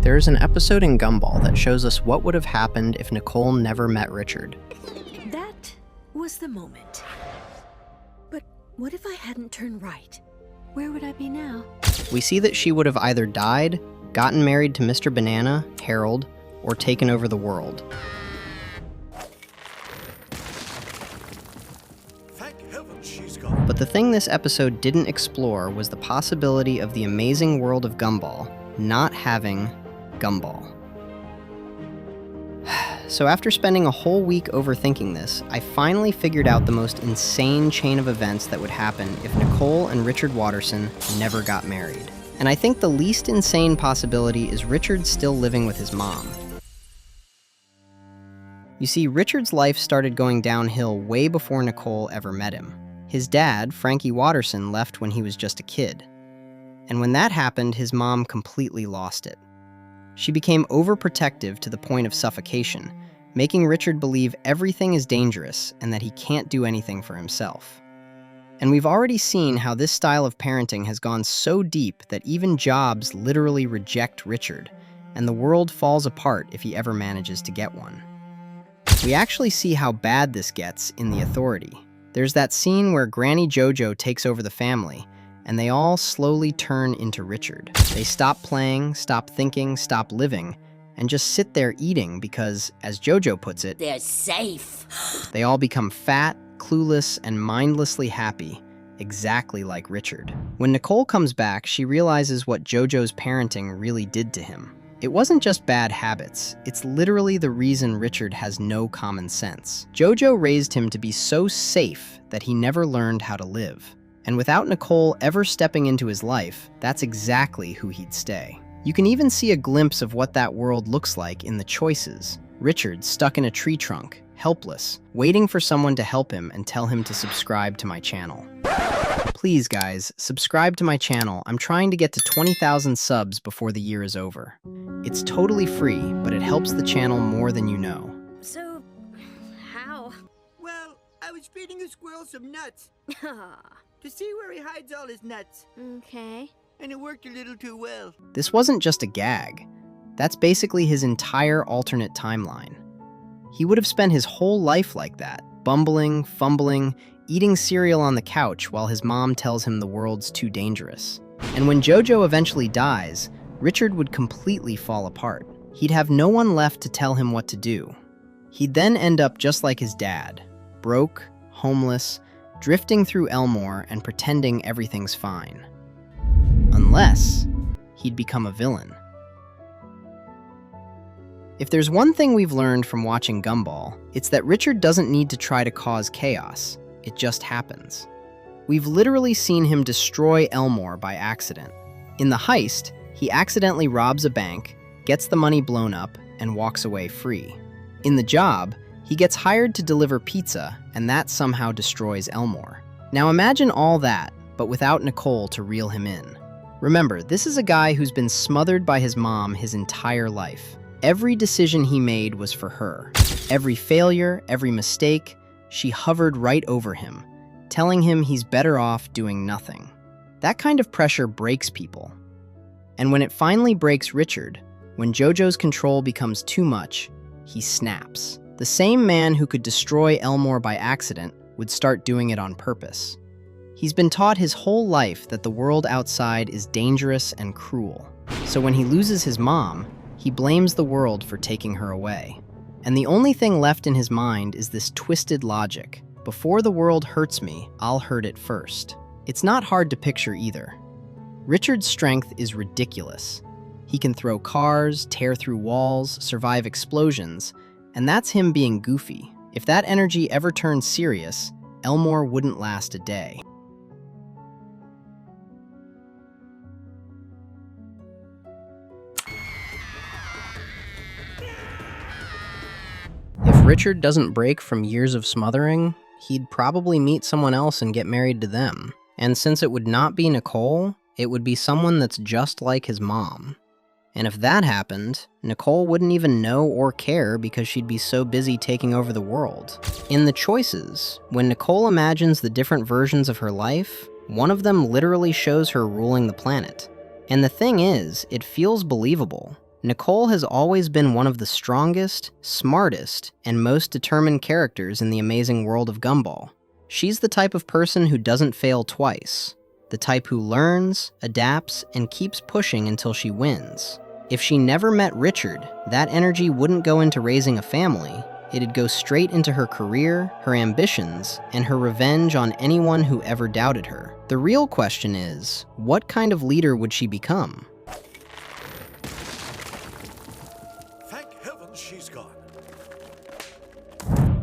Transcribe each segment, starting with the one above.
There is an episode in Gumball that shows us what would have happened if Nicole never met Richard. That was the moment. But what if I hadn't turned right? Where would I be now? We see that she would have either died, gotten married to Mr. Banana, Harold, or taken over the world. Thank heaven she's gone. But the thing this episode didn't explore was the possibility of the amazing world of Gumball not having Gumball. So after spending a whole week overthinking this, I finally figured out the most insane chain of events that would happen if Nicole and Richard Watterson never got married. And I think the least insane possibility is Richard still living with his mom. You see, Richard's life started going downhill way before Nicole ever met him. His dad, Frankie Watterson, left when he was just a kid. And when that happened, his mom completely lost it. She became overprotective to the point of suffocation, making Richard believe everything is dangerous and that he can't do anything for himself. And we've already seen how this style of parenting has gone so deep that even jobs literally reject Richard, and the world falls apart if he ever manages to get one. We actually see how bad this gets in The Authority. There's that scene where Granny JoJo takes over the family, and they all slowly turn into Richard. They stop playing, stop thinking, stop living, and just sit there eating because, as JoJo puts it, They're safe. they all become fat, clueless, and mindlessly happy, exactly like Richard. When Nicole comes back, she realizes what JoJo's parenting really did to him. It wasn't just bad habits, it's literally the reason Richard has no common sense. JoJo raised him to be so safe that he never learned how to live. And without Nicole ever stepping into his life, that's exactly who he'd stay. You can even see a glimpse of what that world looks like in the choices. Richard stuck in a tree trunk, helpless, waiting for someone to help him and tell him to subscribe to my channel. Please guys, subscribe to my channel. I'm trying to get to 20,000 subs before the year is over. It's totally free, but it helps the channel more than you know. So, how? Well, I was feeding a squirrel some nuts to see where he hides all his nuts, Okay. and it worked a little too well. This wasn't just a gag. That's basically his entire alternate timeline. He would have spent his whole life like that, bumbling, fumbling, eating cereal on the couch while his mom tells him the world's too dangerous. And when JoJo eventually dies, Richard would completely fall apart. He'd have no one left to tell him what to do. He'd then end up just like his dad, broke, homeless, drifting through Elmore and pretending everything's fine. Unless he'd become a villain. If there's one thing we've learned from watching Gumball, it's that Richard doesn't need to try to cause chaos. It just happens. We've literally seen him destroy Elmore by accident. In the heist, he accidentally robs a bank, gets the money blown up, and walks away free. In the job, he gets hired to deliver pizza, and that somehow destroys Elmore. Now imagine all that, but without Nicole to reel him in. Remember, this is a guy who's been smothered by his mom his entire life. Every decision he made was for her. Every failure, every mistake, she hovered right over him, telling him he's better off doing nothing. That kind of pressure breaks people. And when it finally breaks Richard, when JoJo's control becomes too much, he snaps. The same man who could destroy Elmore by accident would start doing it on purpose. He's been taught his whole life that the world outside is dangerous and cruel. So when he loses his mom, he blames the world for taking her away. And the only thing left in his mind is this twisted logic. Before the world hurts me, I'll hurt it first. It's not hard to picture either. Richard's strength is ridiculous. He can throw cars, tear through walls, survive explosions, and that's him being goofy. If that energy ever turned serious, Elmore wouldn't last a day. If Richard doesn't break from years of smothering, he'd probably meet someone else and get married to them. And since it would not be Nicole, it would be someone that's just like his mom. And if that happened, Nicole wouldn't even know or care because she'd be so busy taking over the world. In the choices, when Nicole imagines the different versions of her life, one of them literally shows her ruling the planet. And the thing is, it feels believable. Nicole has always been one of the strongest, smartest, and most determined characters in the amazing world of Gumball. She's the type of person who doesn't fail twice, the type who learns, adapts, and keeps pushing until she wins. If she never met Richard, that energy wouldn't go into raising a family. It'd go straight into her career, her ambitions, and her revenge on anyone who ever doubted her. The real question is, what kind of leader would she become? Thank heaven she's gone.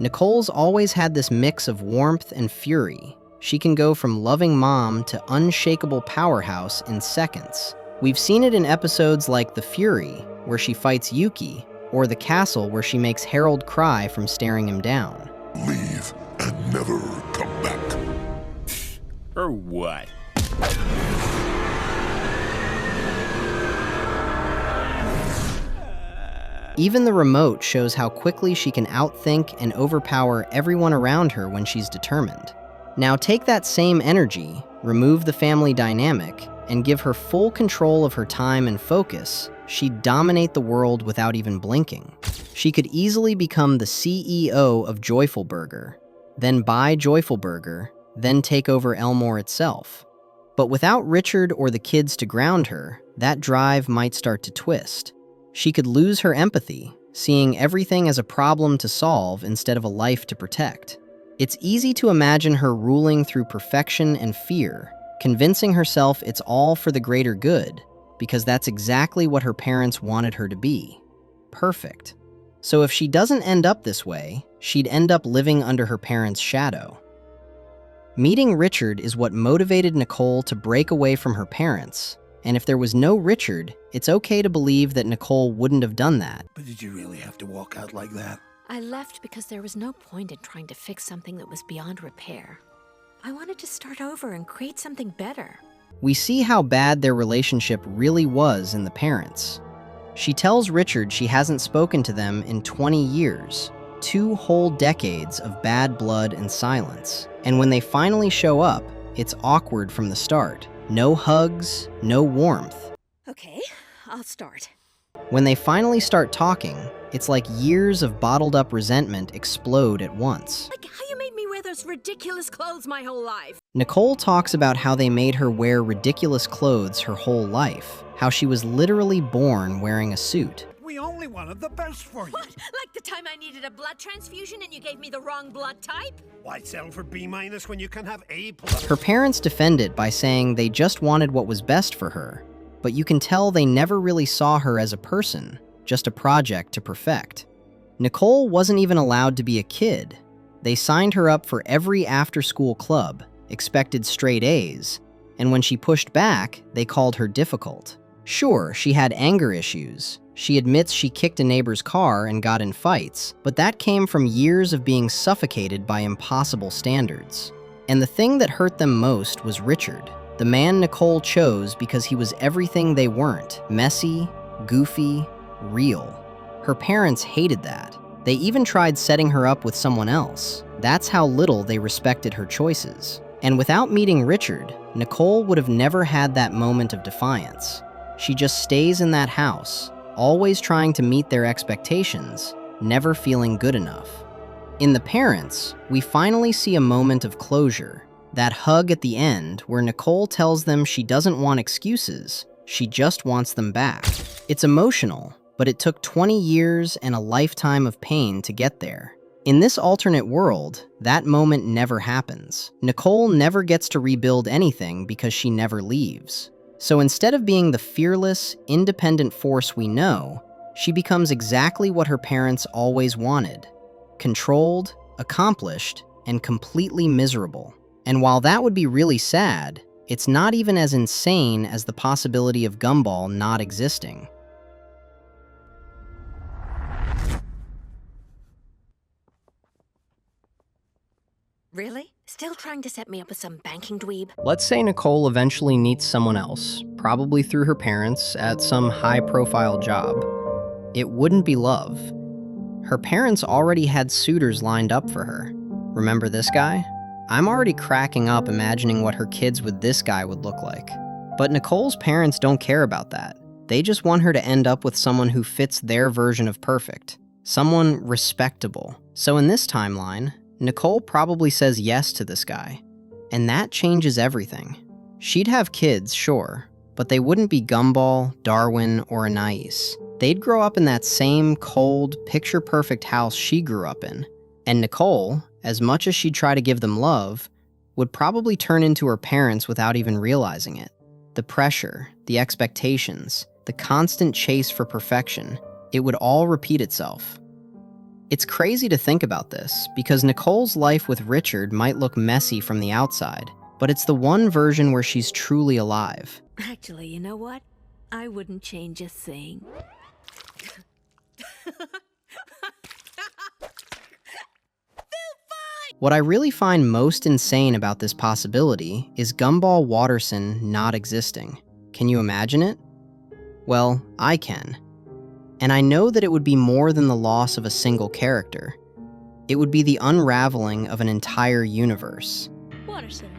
Nicole's always had this mix of warmth and fury. She can go from loving mom to unshakable powerhouse in seconds. We've seen it in episodes like The Fury, where she fights Yuki, or The Castle, where she makes Harold cry from staring him down. Leave and never come back. Or what? Even the remote shows how quickly she can outthink and overpower everyone around her when she's determined. Now take that same energy, remove the family dynamic, and give her full control of her time and focus, she'd dominate the world without even blinking. She could easily become the CEO of Joyful Burger, then buy Joyful Burger, then take over Elmore itself. But without Richard or the kids to ground her, that drive might start to twist. She could lose her empathy, seeing everything as a problem to solve instead of a life to protect. It's easy to imagine her ruling through perfection and fear, convincing herself it's all for the greater good, because that's exactly what her parents wanted her to be. Perfect. So if she doesn't end up this way, she'd end up living under her parents' shadow. Meeting Richard is what motivated Nicole to break away from her parents, and if there was no Richard, it's okay to believe that Nicole wouldn't have done that. But did you really have to walk out like that? I left because there was no point in trying to fix something that was beyond repair. I wanted to start over and create something better. We see how bad their relationship really was in the parents. She tells Richard she hasn't spoken to them in 20 years, 2 whole decades of bad blood and silence. And when they finally show up, it's awkward from the start. No hugs, no warmth. Okay, I'll start. When they finally start talking, it's like years of bottled up resentment explode at once. Like how you made me wear those ridiculous clothes my whole life. Nicole talks about how they made her wear ridiculous clothes her whole life, how she was literally born wearing a suit. We only wanted the best for you. What? Like the time I needed a blood transfusion and you gave me the wrong blood type? Why settle for B- when you can have A+? Her parents defend it by saying they just wanted what was best for her, but you can tell they never really saw her as a person, just a project to perfect. Nicole wasn't even allowed to be a kid. They signed her up for every after-school club, expected straight A's, and when she pushed back, they called her difficult. Sure, she had anger issues. She admits she kicked a neighbor's car and got in fights, but that came from years of being suffocated by impossible standards. And the thing that hurt them most was Richard, the man Nicole chose because he was everything they weren't: messy, goofy, real. Her parents hated that. They even tried setting her up with someone else. That's how little they respected her choices. And without meeting Richard, Nicole would have never had that moment of defiance. She just stays in that house, always trying to meet their expectations, never feeling good enough. In The Parents, we finally see a moment of closure, that hug at the end where Nicole tells them she doesn't want excuses, she just wants them back. It's emotional, but it took 20 years and a lifetime of pain to get there. In this alternate world, that moment never happens. Nicole never gets to rebuild anything because she never leaves. So instead of being the fearless, independent force we know, she becomes exactly what her parents always wanted: controlled, accomplished, and completely miserable. And while that would be really sad, it's not even as insane as the possibility of Gumball not existing. Really? Still trying to set me up with some banking dweeb? Let's say Nicole eventually meets someone else, probably through her parents, at some high-profile job. It wouldn't be love. Her parents already had suitors lined up for her. Remember this guy? I'm already cracking up imagining what her kids with this guy would look like. But Nicole's parents don't care about that. They just want her to end up with someone who fits their version of perfect, someone respectable. So in this timeline, Nicole probably says yes to this guy, and that changes everything. She'd have kids, sure, but they wouldn't be Gumball, Darwin, or Anais. They'd grow up in that same cold, picture-perfect house she grew up in. And Nicole, as much as she'd try to give them love, would probably turn into her parents without even realizing it. The pressure, the expectations, the constant chase for perfection, it would all repeat itself. It's crazy to think about this, because Nicole's life with Richard might look messy from the outside, but it's the one version where she's truly alive. Actually, you know what? I wouldn't change a thing. What I really find most insane about this possibility is Gumball Watterson not existing. Can you imagine it? Well, I can. And I know that it would be more than the loss of a single character. It would be the unraveling of an entire universe. Watterson.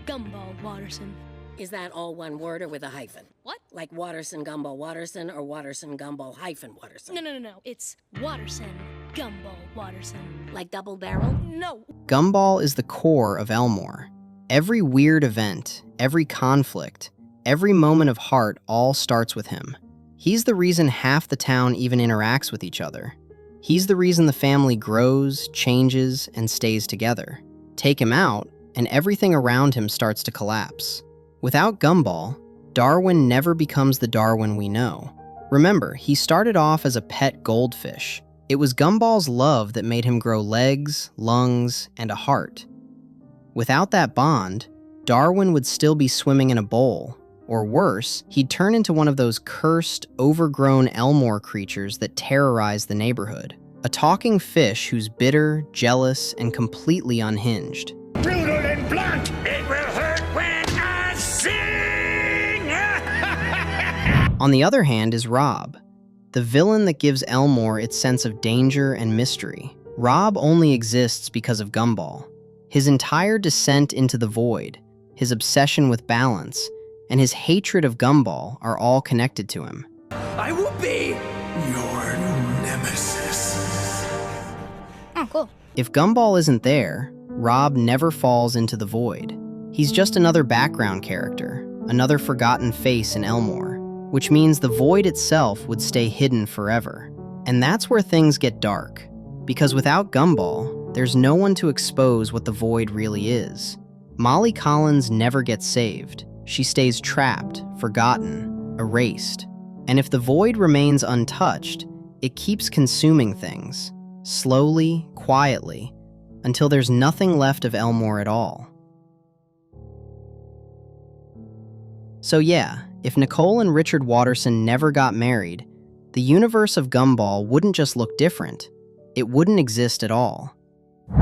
Gumball Watterson. Is that all one word or with a hyphen? What? Like Watterson, Gumball, Watterson, or Watterson, Gumball, hyphen Watterson? No. It's Watterson. Gumball Watterson. Like double barrel? No. Gumball is the core of Elmore. Every weird event, every conflict, every moment of heart all starts with him. He's the reason half the town even interacts with each other. He's the reason the family grows, changes, and stays together. Take him out, and everything around him starts to collapse. Without Gumball, Darwin never becomes the Darwin we know. Remember, he started off as a pet goldfish. It was Gumball's love that made him grow legs, lungs, and a heart. Without that bond, Darwin would still be swimming in a bowl, or worse, he'd turn into one of those cursed, overgrown Elmore creatures that terrorize the neighborhood. A talking fish who's bitter, jealous, and completely unhinged. Brutal and blunt. It will hurt when I sing. On the other hand is Rob, the villain that gives Elmore its sense of danger and mystery. Rob only exists because of Gumball. His entire descent into the void, his obsession with balance, and his hatred of Gumball are all connected to him. I will be your nemesis. Oh, cool. If Gumball isn't there, Rob never falls into the void. He's just another background character, another forgotten face in Elmore, which means the void itself would stay hidden forever. And that's where things get dark, because without Gumball, there's no one to expose what the void really is. Molly Collins never gets saved. She stays trapped, forgotten, erased. And if the void remains untouched, it keeps consuming things, slowly, quietly, until there's nothing left of Elmore at all. So yeah, if Nicole and Richard Watterson never got married, the universe of Gumball wouldn't just look different, it wouldn't exist at all.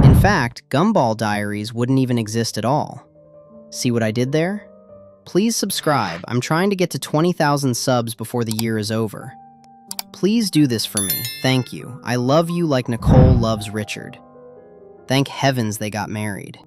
In fact, Gumball Diaries wouldn't even exist at all. See what I did there? Please subscribe. I'm trying to get to 20,000 subs before the year is over. Please do this for me. Thank you. I love you like Nicole loves Richard. Thank heavens they got married.